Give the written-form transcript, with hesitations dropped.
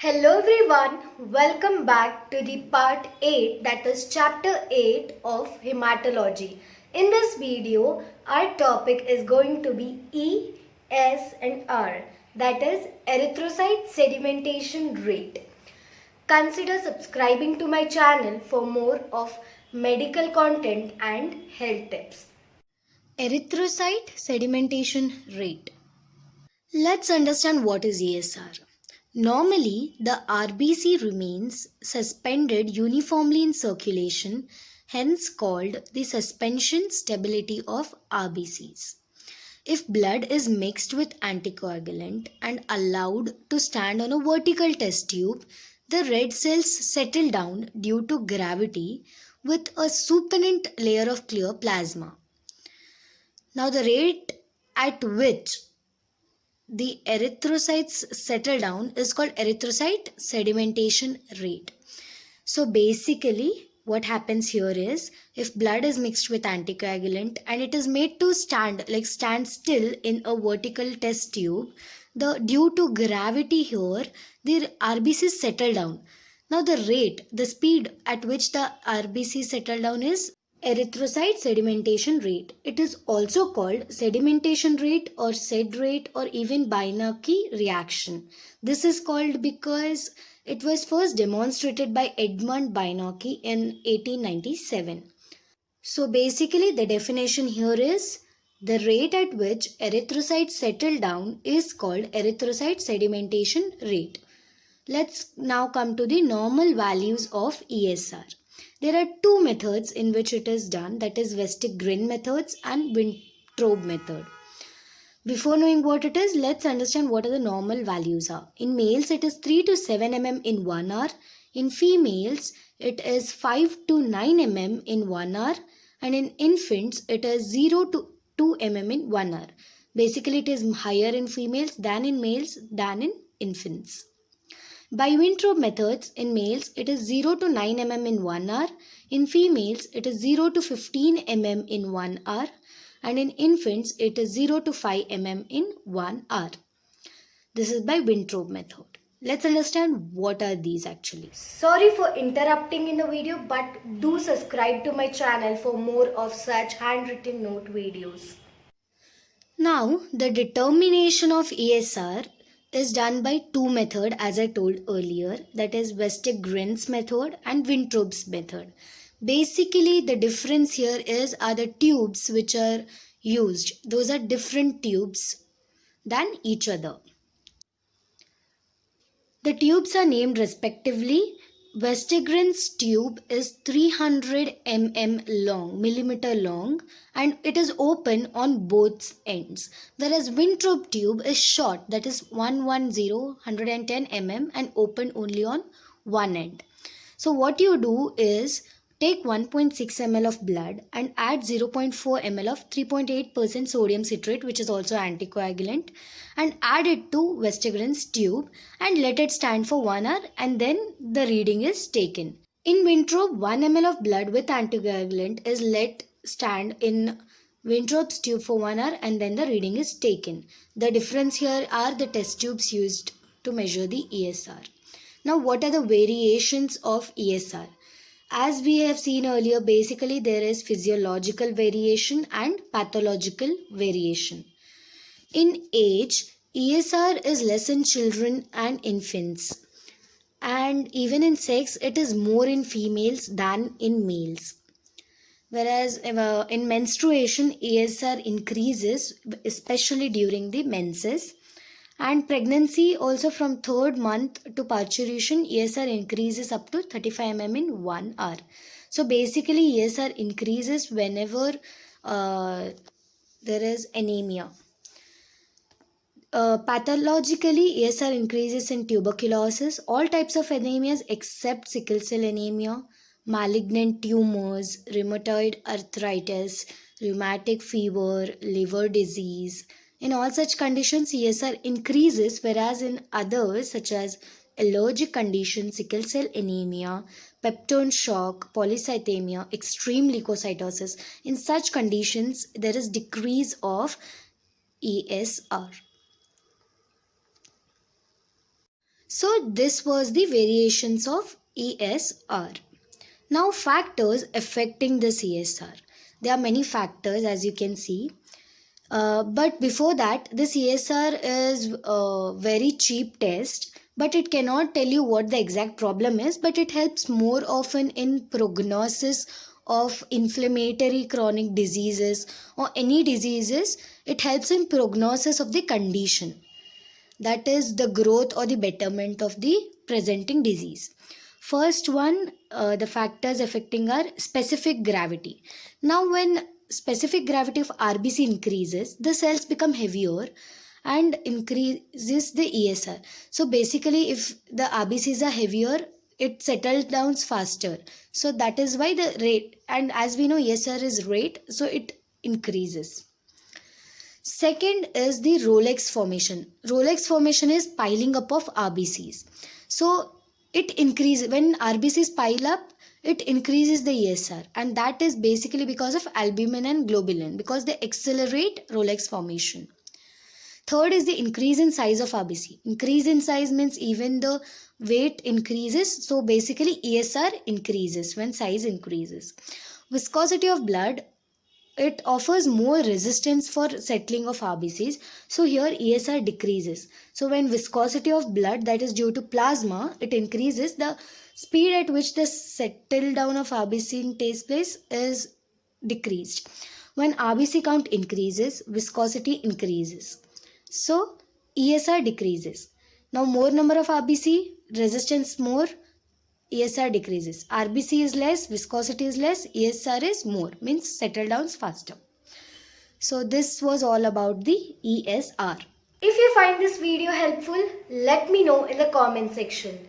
Hello everyone, welcome back to the part 8, that is chapter 8 of hematology. In this video, our topic is going to be E, S and R, that is erythrocyte sedimentation rate. Consider subscribing to my channel for more of medical content and health tips. Erythrocyte sedimentation rate. Let's understand what is ESR. Normally, the RBC remains suspended uniformly in circulation, hence called the suspension stability of RBCs. If blood is mixed with anticoagulant and allowed to stand on a vertical test tube, the red cells settle down due to gravity with a supinant layer of clear plasma. Now, the rate at which the erythrocytes settle down is called erythrocyte sedimentation rate. So basically what happens here is, if blood is mixed with anticoagulant and it is made to stand still in a vertical test tube, due to gravity here the RBCs settle down. Now the speed at which the RBCs settle down is erythrocyte sedimentation rate. It is also called sedimentation rate or sed rate or even Beinecke reaction. This is called because it was first demonstrated by Edmund Beinecke in 1897. So basically the definition here is the rate at which erythrocytes settle down is called erythrocyte sedimentation rate. Let's now come to the normal values of ESR. There are two methods in which it is done, that is Vestig-Grin methods and Wintrobe method. Before knowing what it is, let's understand what are the normal values are. In males, it is 3 to 7 mm in 1 hour. In females, it is 5 to 9 mm in 1 hour. And in infants, it is 0 to 2 mm in 1 hour. Basically, it is higher in females than in males than in infants. By Wintrobe methods, in males, it is 0 to 9 mm in 1 hour. In females, it is 0 to 15 mm in 1 hour. And in infants, it is 0 to 5 mm in 1 hour. This is by Wintrobe method. Let's understand what are these actually. Sorry for interrupting in the video, but do subscribe to my channel for more of such handwritten note videos. Now, the determination of ESR is done by two methods, as I told earlier, that is Vestig-Grin's method and Wintrobe's method. Basically the difference here are the tubes which are used. Those are different tubes than each other. The tubes are named respectively. Vestig-Grin's tube is 300 millimeter long and it is open on both ends, whereas Wintrobe tube is short, that is 110 and open only on one end. So what you do is take 1.6 ml of blood and add 0.4 ml of 3.8% sodium citrate, which is also anticoagulant, and add it to Vestig-Grin's tube and let it stand for 1 hour, and then the reading is taken. In Wintrobe, 1 ml of blood with anticoagulant is let stand in Wintrobe's tube for 1 hour and then the reading is taken. The difference here are the test tubes used to measure the ESR. Now what are the variations of ESR? As we have seen earlier, basically there is physiological variation and pathological variation. In age, ESR is less in children and infants. And even in sex, it is more in females than in males. Whereas in menstruation, ESR increases, especially during the menses. And pregnancy also from 3rd month to parturition, ESR increases up to 35 mm in 1 hour. So basically ESR increases whenever there is anemia. Pathologically, ESR increases in tuberculosis, all types of anemias except sickle cell anemia, malignant tumors, rheumatoid arthritis, rheumatic fever, liver disease. In all such conditions, ESR increases, whereas in others such as allergic conditions, sickle cell anemia, peptone shock, polycythemia, extreme leukocytosis, in such conditions there is decrease of ESR. So this was the variations of ESR. Now factors affecting the CSR. There are many factors as you can see. But before that, the CSR is a very cheap test, but it cannot tell you what the exact problem is, but it helps more often in prognosis of inflammatory chronic diseases or any diseases. It helps in prognosis of the condition, that is the growth or the betterment of the presenting disease. First one, the factors affecting are specific gravity. Now when specific gravity of RBC increases, the cells become heavier and increases the ESR. So basically if the RBCs are heavier, it settles down faster. So that is why the rate, and as we know ESR is rate, so it increases. Second is the Rolex formation. Rolex formation is piling up of RBCs. So it increases when RBCs pile up, it increases the ESR, and that is basically because of albumin and globulin, because they accelerate Rolex formation. Third is the increase in size of RBC. Increase in size means even the weight increases, so basically ESR increases when size increases. Viscosity of blood, it offers more resistance for settling of RBCs. So here ESR decreases. So when viscosity of blood, that is due to plasma, it increases, the speed at which the settle down of RBC takes place is decreased. When RBC count increases, viscosity increases. So ESR decreases. Now more number of RBC, resistance more, ESR decreases. RBC is less, viscosity is less, ESR is more, means settle down faster. So this was all about the ESR. If you find this video helpful, let me know in the comment section.